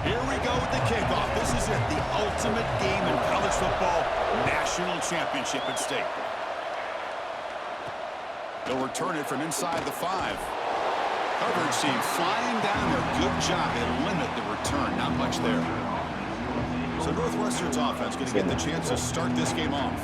Here we go with the kickoff. This is it, the ultimate game in college football, national championship at stake. They'll return it from inside the 5. Coverage team flying down there. Good job. They limit the return. Not much there. So Northwestern's offense going to get the chance to start this game off.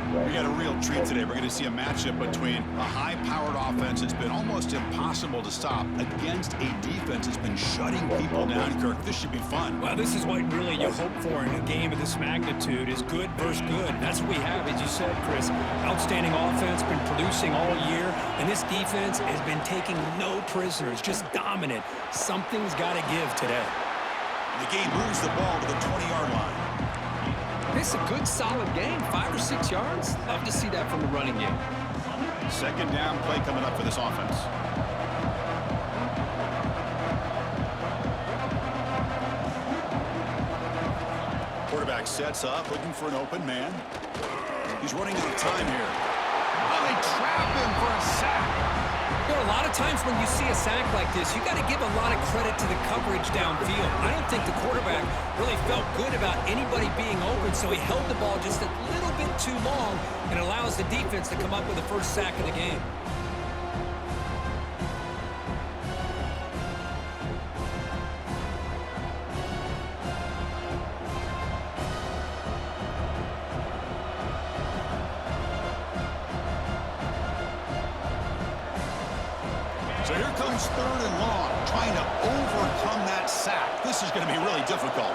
We got a real treat today. We're going to see a matchup between a high-powered offense that's been almost impossible to stop against a defense that's been shutting people down. Kirk, this should be fun. Well, this is what really you hope for in a game of this magnitude is good versus good. That's what we have, as you said, Chris. Outstanding offense, been producing all year, and this defense has been taking no prisoners, just dominant. Something's got to give today. The game moves the ball to the 20-yard line. It's a good, solid game. 5 or 6 yards. Love to see that from the running game. Second down play coming up for this offense. Quarterback sets up, looking for an open man. He's running out of time here. Oh, they trap him for a sack. You know, a lot of times when you see a sack like this, you got to give a lot of credit to the coverage downfield. I don't think the quarterback really felt good about anybody being open, so he held the ball just a little bit too long and allows the defense to come up with the first sack of the game. So here comes 3rd and long, trying to overcome that sack. This is going to be really difficult.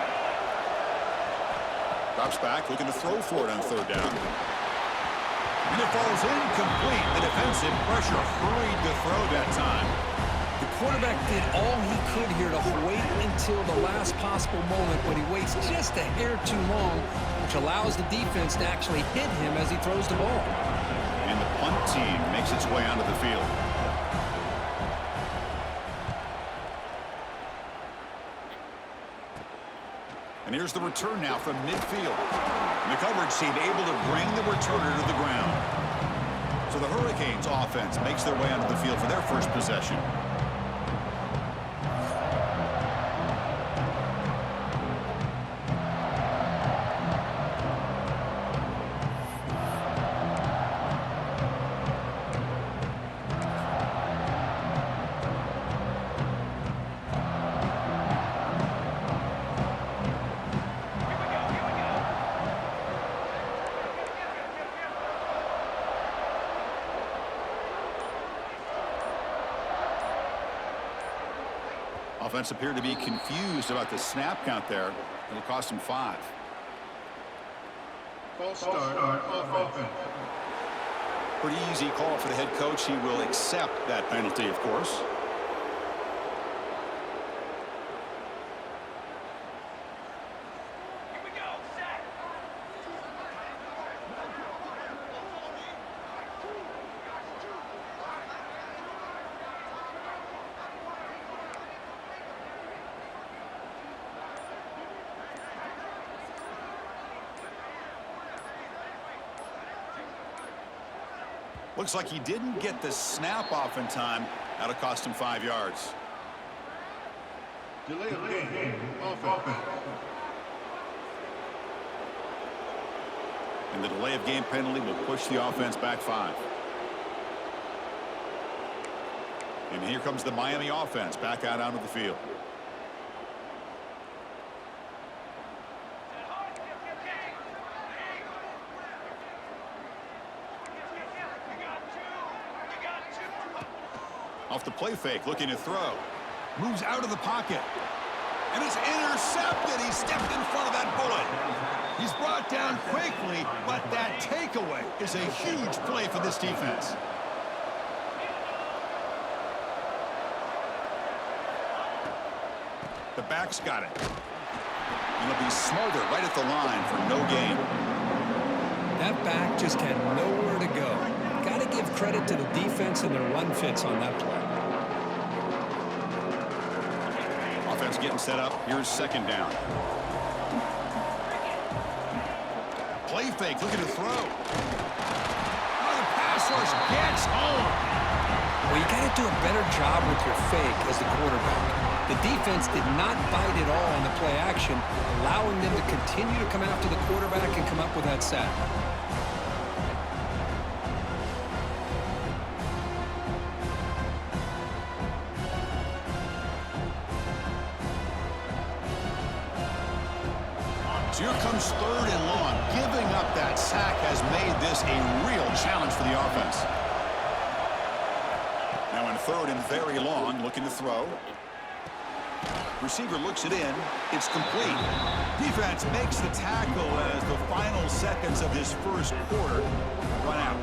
Drops back, looking to throw for it on 3rd down. And it falls incomplete. The defensive pressure hurried to throw that time. The quarterback did all he could here to wait until the last possible moment, but he waits just a hair too long, which allows the defense to actually hit him as he throws the ball. And the punt team makes its way onto the field. And here's the return now from midfield. And the coverage team able to bring the returner to the ground. So the Hurricanes offense makes their way onto the field for their first possession. Offense appeared to be confused about the snap count there. It'll cost him 5. False start on offense. Pretty easy call for the head coach. He will accept that penalty, of course. Looks like he didn't get the snap off in time. That'll cost him 5 yards. Delay of game. Offense. And the delay of game penalty will push the offense back 5. And here comes the Miami offense back out onto the field. Off the play fake, looking to throw. Moves out of the pocket. And it's intercepted. He stepped in front of that bullet. He's brought down quickly, but that takeaway is a huge play for this defense. The back's got it. And he'll be smothered right at the line for no gain. That back just had nowhere to go. Got to give credit to the defense and their run fits on that play. Offense getting set up. Here's 2nd down. Play fake, looking to throw. Oh, the pass rush gets home. Well, you got to do a better job with your fake as the quarterback. The defense did not bite at all on the play action, allowing them to continue to come after the quarterback and come up with that sack. So here comes 3rd and long. Giving up that sack has made this a real challenge for the offense. Now in 3rd and very long, looking to throw. Receiver looks it in. It's complete. Defense makes the tackle as the final seconds of this first quarter run out.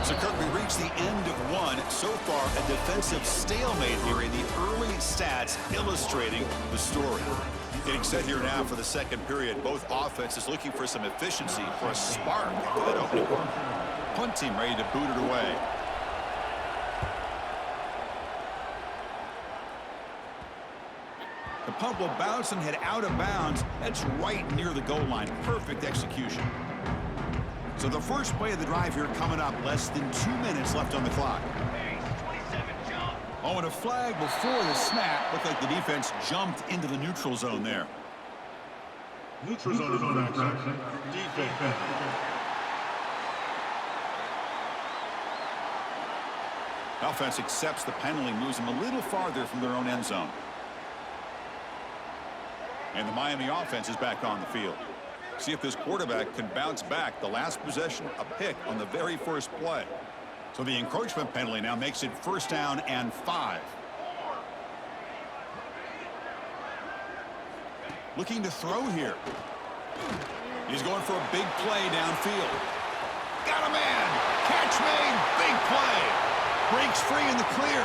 So, Kirk, we reached the end of one. So far, a defensive stalemate here in the early stats illustrating the story. Getting set here now for the second period. Both offenses looking for some efficiency, for a spark after that opening one. Punt team ready to boot it away. The punt will bounce and head out of bounds. That's right near the goal line. Perfect execution. So the first play of the drive here coming up. Less than 2 minutes left on the clock. Oh, and a flag before the snap. Looked like the defense jumped into the neutral zone there. Neutral zone is on action. Defense. Offense accepts the penalty, moves them a little farther from their own end zone. And the Miami offense is back on the field. See if this quarterback can bounce back. The last possession, a pick on the very first play. So the encroachment penalty now makes it 1st down and 5. Looking to throw here. He's going for a big play downfield. Got a man. Catch made. Big play. Breaks free in the clear.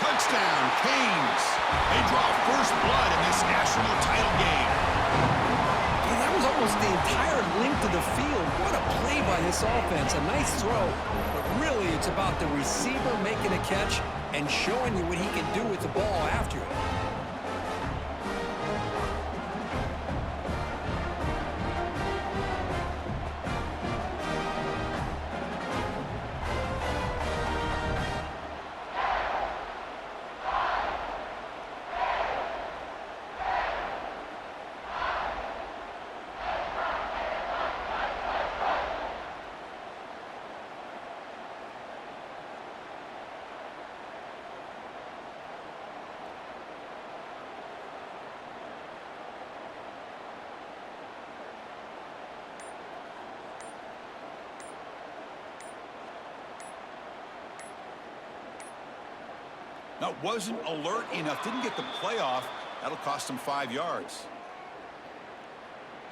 Touchdown, Canes. They draw first blood in this national title game. That was almost the entire length of the field. What a play by this offense. A nice throw, but really it's about the receiver making a catch and showing you what he can do with the ball after it. No, wasn't alert enough. Didn't get the play off. That'll cost him 5 yards.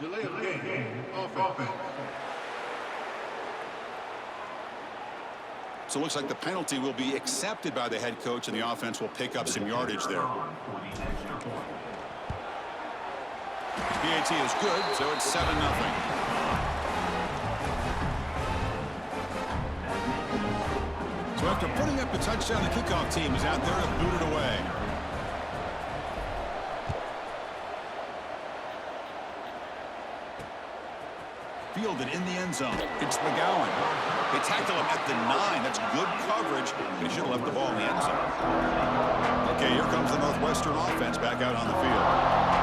Delay of game. Offense. So it looks like the penalty will be accepted by the head coach, and the offense will pick up some yardage there. PAT is good, so it's 7-0. So after putting up the touchdown, the kickoff team is out there to boot it away. Fielded in the end zone. It's McGowan. They tackle him at the 9. That's good coverage. He should have left the ball in the end zone. Okay, here comes the Northwestern offense back out on the field.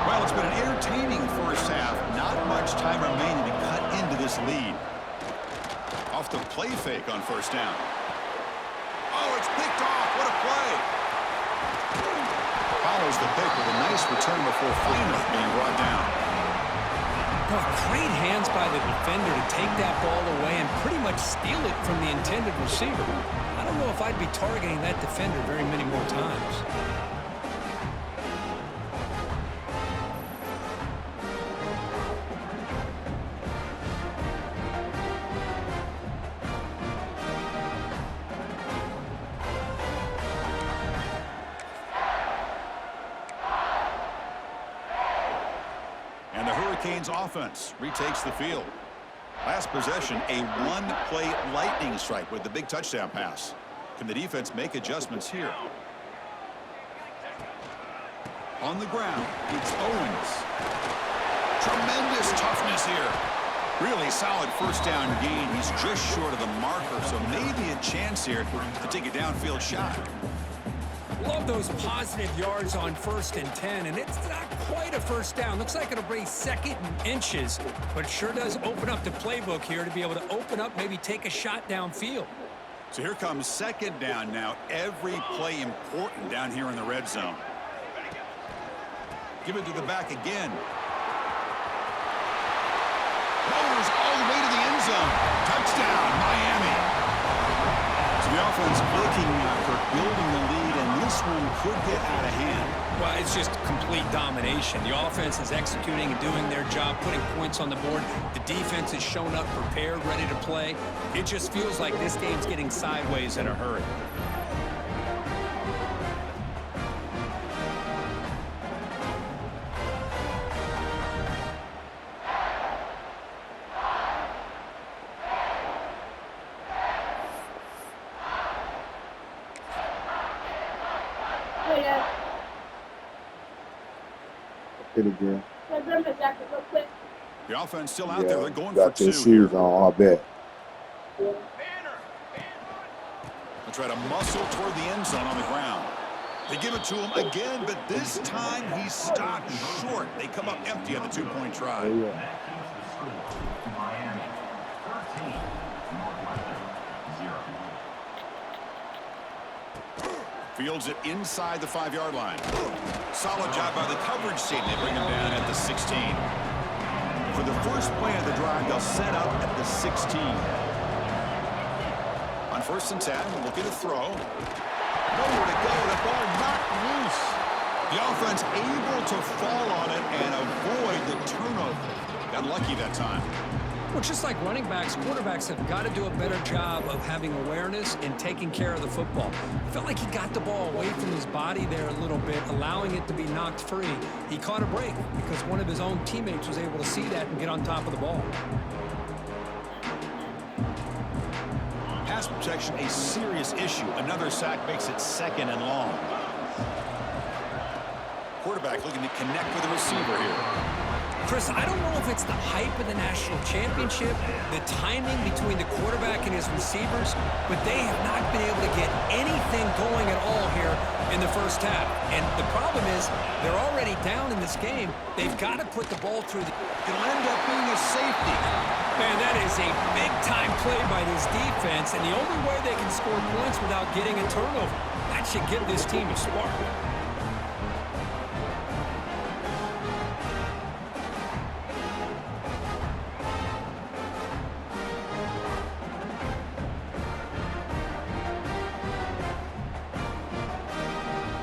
Well, it's been an entertaining first half. Not much time remaining to cut into this lead. Off the play fake on 1st down. Oh, it's picked off. What a play. Follows the pick with a nice return before finally being brought down. Oh, great hands by the defender to take that ball away and pretty much steal it from the intended receiver. I don't know if I'd be targeting that defender very many more times. Hurricanes offense retakes the field. Last possession, a one-play lightning strike with the big touchdown pass. Can the defense make adjustments here? On the ground, it's Owens. Tremendous toughness here. Really solid first down gain. He's just short of the marker, so maybe a chance here to take a downfield shot. Love those positive yards on 1st and 10, and it's not quite a first down. Looks like it'll bring 2nd and inches, but it sure does open up the playbook here to be able to open up, maybe take a shot downfield. So here comes 2nd down now. Every play important down here in the red zone. Give it to the back again. Rolls all the way to the end zone. Touchdown, Miami. So the offense looking for building the lead, and this one could get out of hand. Well, it's just complete domination. The offense is executing and doing their job, putting points on the board. The defense is showing up prepared, ready to play. It just feels like this game's getting sideways in a hurry. Again. The offense still out there. They're going for got 2. your shoes on, I bet. They'll try to muscle toward the end zone on the ground. They give it to him again, but this time he's stopped short. They come up empty on the 2-point try. Oh, yeah. Fields it inside the 5-yard line. Solid job by the coverage team. They bring him down at the 16. For the first play of the drive, they'll set up at the 16. On 1st and 10, looking to throw. Nowhere to go. The ball knocked loose. The offense able to fall on it and avoid the turnover. Got lucky that time. Well, just like running backs, quarterbacks have got to do a better job of having awareness and taking care of the football. I felt like he got the ball away from his body there a little bit, allowing it to be knocked free. He caught a break because one of his own teammates was able to see that and get on top of the ball. Pass protection, a serious issue. Another sack makes it 2nd and long. Quarterback looking to connect with the receiver here. Chris, I don't know if it's the hype of the national championship, the timing between the quarterback and his receivers, but they have not been able to get anything going at all here in the first half. And the problem is they're already down in this game. They've got to put the ball through. It'll end up being a safety. Man, that is a big-time play by this defense, and the only way they can score points without getting a turnover. That should give this team a spark.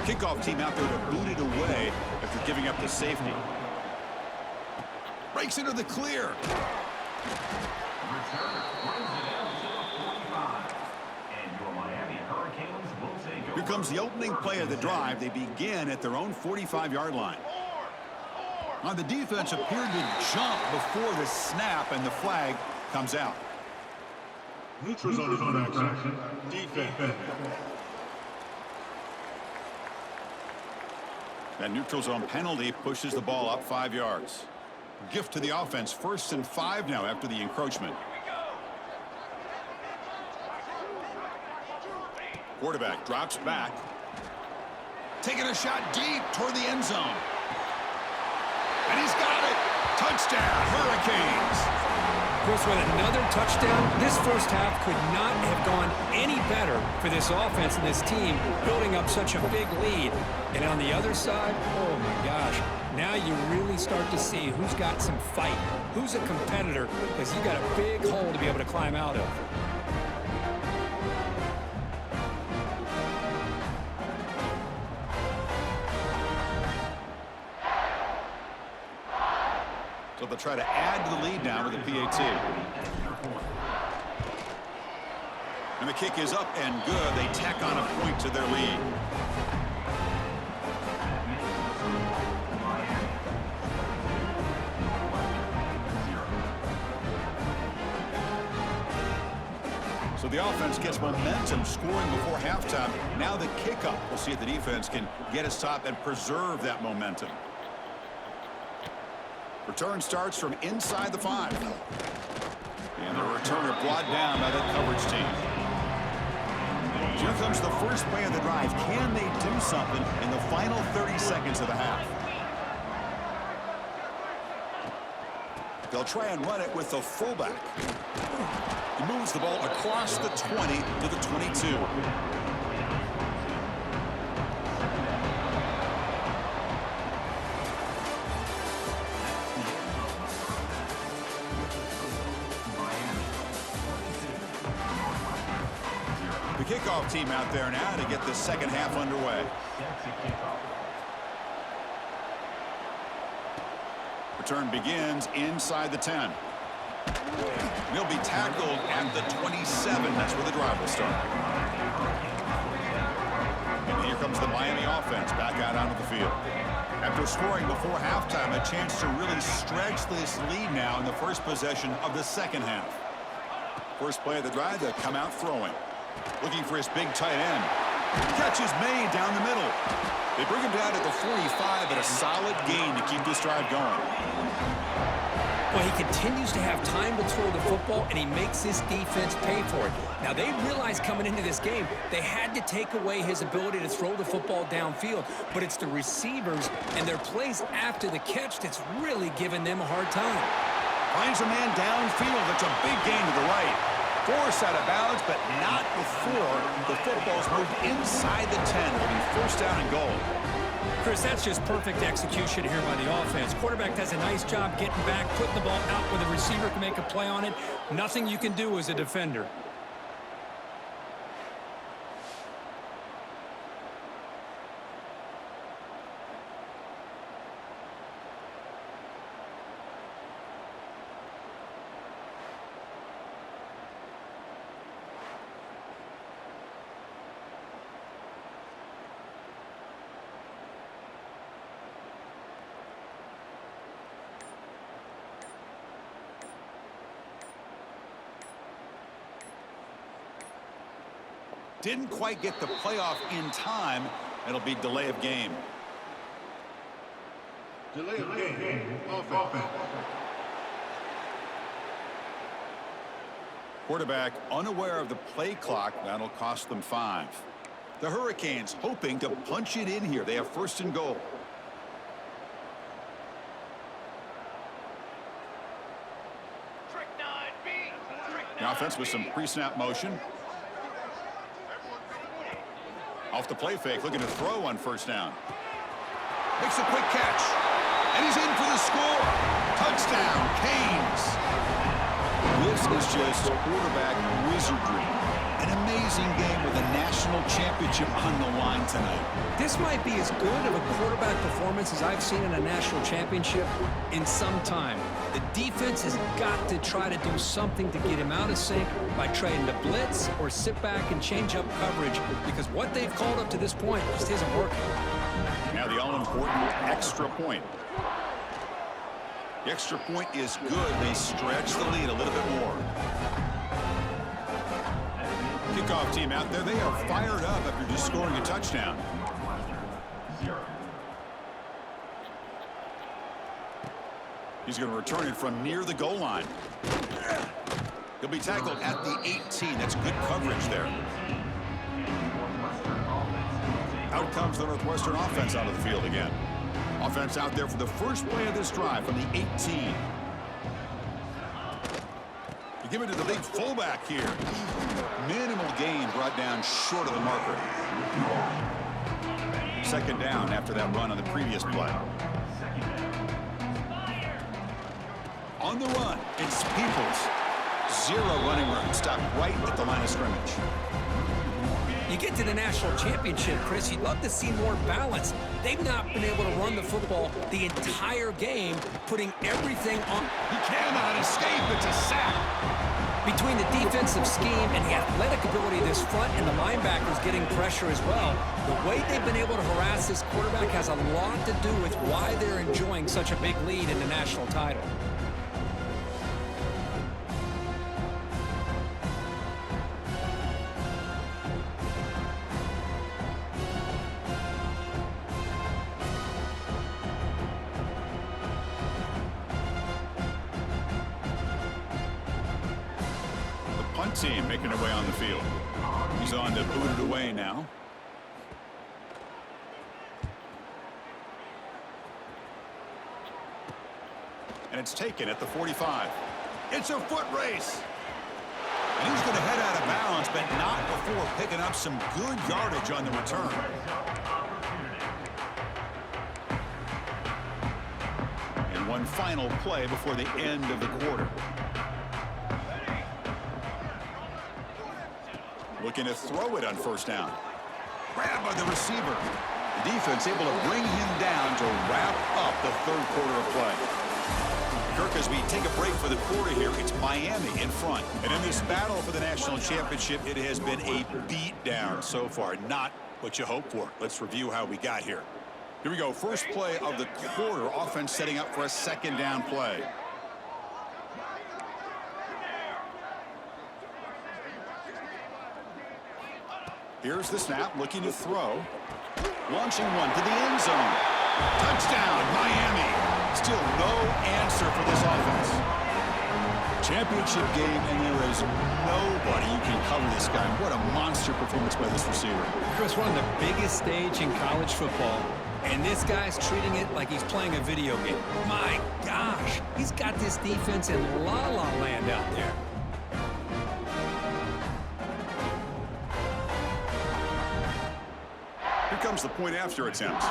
Kickoff team out there to boot it away after giving up the safety. Breaks into the clear. Here comes the opening play of the drive. They begin at their own 45-yard line. Now the defense appeared to jump before the snap, and the flag comes out. Neutral zone infraction. Defense. That neutral zone penalty pushes the ball up 5 yards. Gift to the offense. 1st and 5 now after the encroachment. Quarterback drops back. Taking a shot deep toward the end zone. And he's got it. Touchdown, Hurricanes. Chris, with another touchdown, this first half could not have gone any better for this offense and this team, building up such a big lead. And on the other side, oh my gosh, now you really start to see who's got some fight, who's a competitor, because you got a big hole to be able to climb out of. So they'll try to add to the lead now with a PAT. And the kick is up and good. They tack on a point to their lead. So The offense gets momentum scoring before halftime. Now the kickoff. We'll see if the defense can get a stop and preserve that momentum. Return starts from inside the 5. And the returner brought down by that coverage team. Here comes the first play of the drive. Can they do something in the final 30 seconds of the half? They'll try and run it with the fullback. He moves the ball across the 20 to the 22. The kickoff team out there now to get the second half underway. Return begins inside the 10. He'll be tackled at the 27. That's where the drive will start. And here comes the Miami offense back out onto the field. After scoring before halftime, a chance to really stretch this lead now in the first possession of the second half. First play of the drive, they'll come out throwing. Looking for his big tight end. Catch is made down the middle. They bring him down at the 45, but a solid gain to keep this drive going. Well, he continues to have time to throw the football, and he makes his defense pay for it. Now, they realized coming into this game, they had to take away his ability to throw the football downfield, but it's the receivers and their plays after the catch that's really giving them a hard time. Finds a man downfield. That's a big gain to the right. Force out of bounds, but not before the football's moved inside the 10. It'll be first down and goal. Chris, that's just perfect execution here by the offense. Quarterback does a nice job getting back, putting the ball out where the receiver can make a play on it. Nothing you can do as a defender. Didn't quite get the playoff in time. It'll be delay of game. Delay of game. Offense. Quarterback unaware of the play clock. That'll cost them 5. The Hurricanes hoping to punch it in here. They have first and goal. The offense with some pre-snap motion. Off the play fake, looking to throw on first down. Makes a quick catch. And he's in for the score. Touchdown, Canes. This is just quarterback wizardry. An amazing game with a national championship on the line tonight. This might be as good of a quarterback performance as I've seen in a national championship in some time. The defense has got to try to do something to get him out of sync by trying to blitz or sit back and change up coverage, because what they've called up to this point just isn't working. Now the all-important extra point. The extra point is good. They stretch the lead a little bit more. Kickoff team out there, they are fired up after just scoring a touchdown. He's going to return it from near the goal line. He'll be tackled at the 18. That's good coverage there. Out comes the Northwestern offense out of the field again. Offense out there for the first play of this drive from the 18. You give it to the big fullback here. Minimal gain brought down short of the marker. Second down after that run on the previous play. On the run, it's Peoples. 0 running room. Stopped right at the line of scrimmage. You get to the national championship, Chris, you'd love to see more balance. They've not been able to run the football the entire game, putting everything on. He cannot escape. It's a sack. Between the defensive scheme and the athletic ability of this front and the linebackers getting pressure as well, the way they've been able to harass this quarterback has a lot to do with why they're enjoying such a big lead in the national title. punt team making their way on the field. He's on to boot it away now. And it's taken at the 45. It's a foot race. And he's going to head out of bounds, but not before picking up some good yardage on the return. And one final play before the end of the quarter. Looking to throw it on first down. Grabbed by the receiver. The defense able to bring him down to wrap up the third quarter of play. Kirk, as we take a break for the quarter here, it's Miami in front. And in this battle for the national championship, it has been a beatdown so far. Not what you hope for. Let's review how we got here. Here we go. First play of the quarter. Offense setting up for a second down play. Here's the snap, looking to throw. Launching one to the end zone. Touchdown, Miami. Still no answer for this offense. Championship game, and there is nobody who can cover this guy. What a monster performance by this receiver. Chris, we're on the biggest stage in college football, and this guy's treating it like he's playing a video game. My gosh, he's got this defense in la-la land out there. Here comes the point after attempt.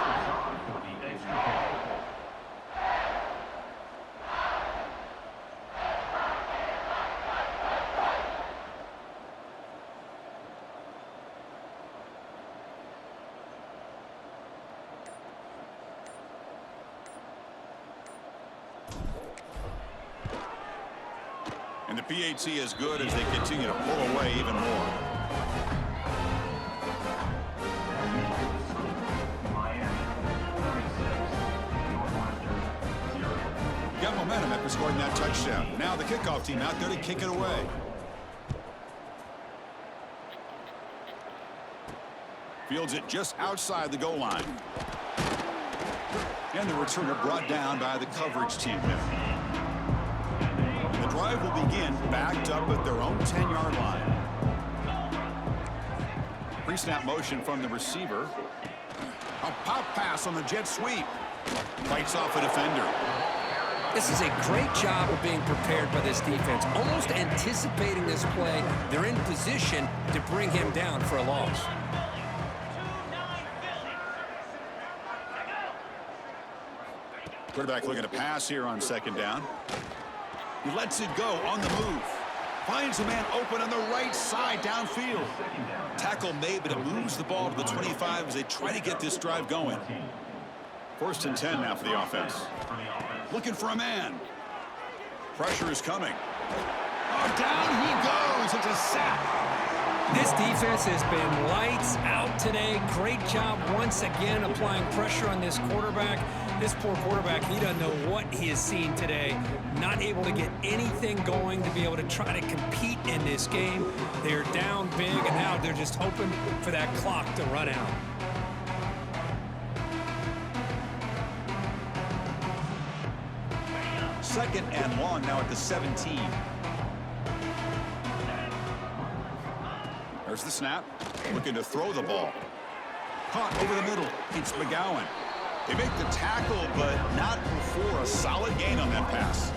And the PAT is good as they continue to pull away even more. Got momentum after scoring that touchdown. Now the kickoff team out there to kick it away. Fields it just outside the goal line. And the returner brought down by the coverage team there. The drive will begin backed up at their own 10-yard line. Pre-snap motion from the receiver. A pop pass on the jet sweep. Fights off a defender. This is a great job of being prepared by this defense. Almost anticipating this play, they're in position to bring him down for a loss. Quarterback looking to pass here on second down. He lets it go on the move. Finds a man open on the right side downfield. Tackle made, but it moves the ball to the 25 as they try to get this drive going. First and 10 now for the offense. Looking for a man. Pressure is coming. Oh, down he goes. It's a sack. This defense has been lights out today. Great job once again applying pressure on this quarterback. This poor quarterback, he doesn't know what he has seen today. Not able to get anything going to be able to try to compete in this game. They're down big, and now they're just hoping for that clock to run out. Second and long now at the 17. There's the snap. Looking to throw the ball. Caught over the middle. It's McGowan. They make the tackle, but not before a solid gain on that pass.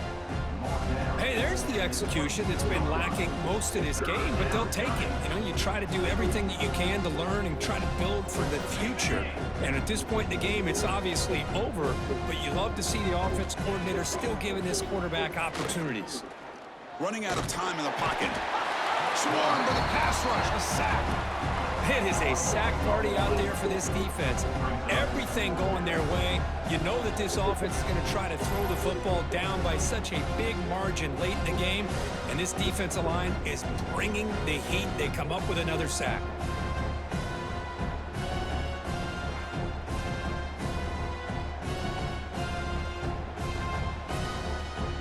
Hey, there's the execution that's been lacking most of this game, but they'll take it. You know, you try to do everything that you can to learn and try to build for the future. And at this point in the game, it's obviously over, but you love to see the offense coordinator still giving this quarterback opportunities. Running out of time in the pocket. Swarmed by the pass rush. A sack. It is a sack party out there for this defense. Everything going their way. You know that this offense is going to try to throw the football down by such a big margin late in the game. And this defensive line is bringing the heat. They come up with another sack.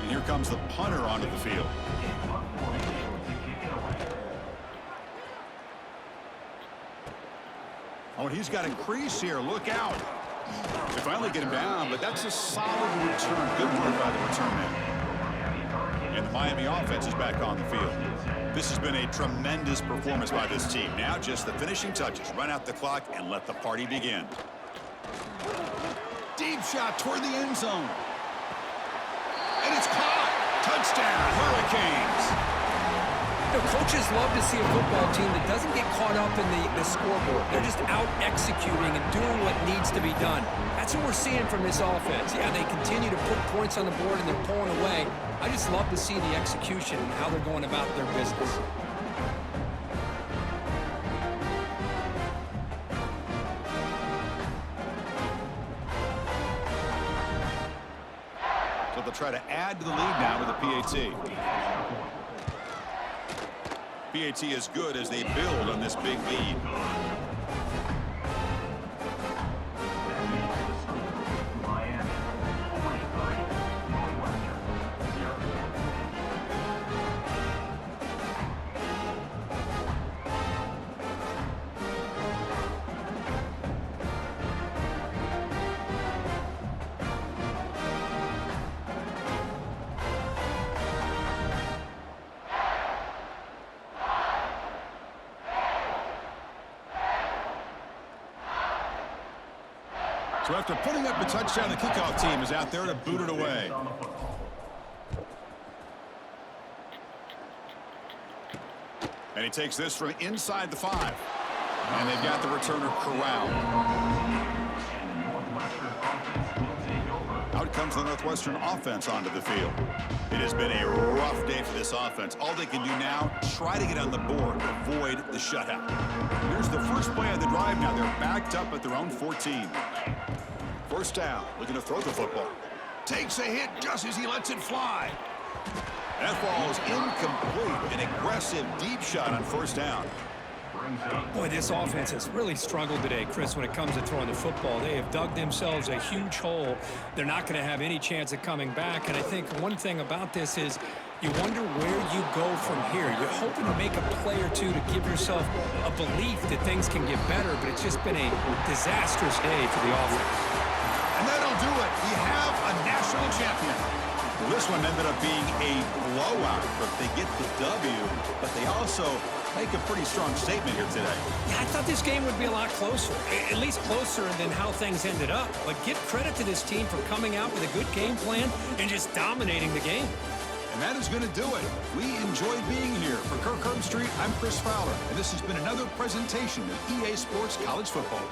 And here comes the punter onto the field. Oh, and he's got a crease here. Look out. They finally get him down, but that's a solid return. Good work by the return man. And the Miami offense is back on the field. This has been a tremendous performance by this team. Now just the finishing touches. Run out the clock and let the party begin. Deep shot toward the end zone. And it's caught. Touchdown, Hurricanes. You know, coaches love to see a football team that doesn't get caught up in the scoreboard. They're just out executing and doing what needs to be done. That's what we're seeing from this offense. Yeah, they continue to put points on the board and they're pulling away. I just love to see the execution and how they're going about their business. So they'll try to add to the lead now with a PAT. PAT is good as they build on this big lead. So after putting up a touchdown, the kickoff team is out there to boot it away. And he takes this from inside the 5. And they've got the returner corralled. Out comes the Northwestern offense onto the field. It has been a rough day for this offense. All they can do now, try to get on the board, avoid the shutout. Here's the first play of the drive now. They're backed up at their own 14. First down, looking to throw the football. Takes a hit just as he lets it fly. That ball is incomplete. An aggressive deep shot on first down. Boy, this offense has really struggled today, Chris, when it comes to throwing the football. They have dug themselves a huge hole. They're not going to have any chance of coming back. And I think one thing about this is you wonder where you go from here. You're hoping to make a play or two to give yourself a belief that things can get better, but it's just been a disastrous day for the offense. And that'll do it. We have a national champion. Well, this one ended up being a blowout, but they get the W, but they also make a pretty strong statement here today. Yeah, I thought this game would be a lot closer, at least closer than how things ended up. But give credit to this team for coming out with a good game plan and just dominating the game. And that is going to do it. We enjoyed being here. For Kirk Street, I'm Chris Fowler, and this has been another presentation of EA Sports College Football.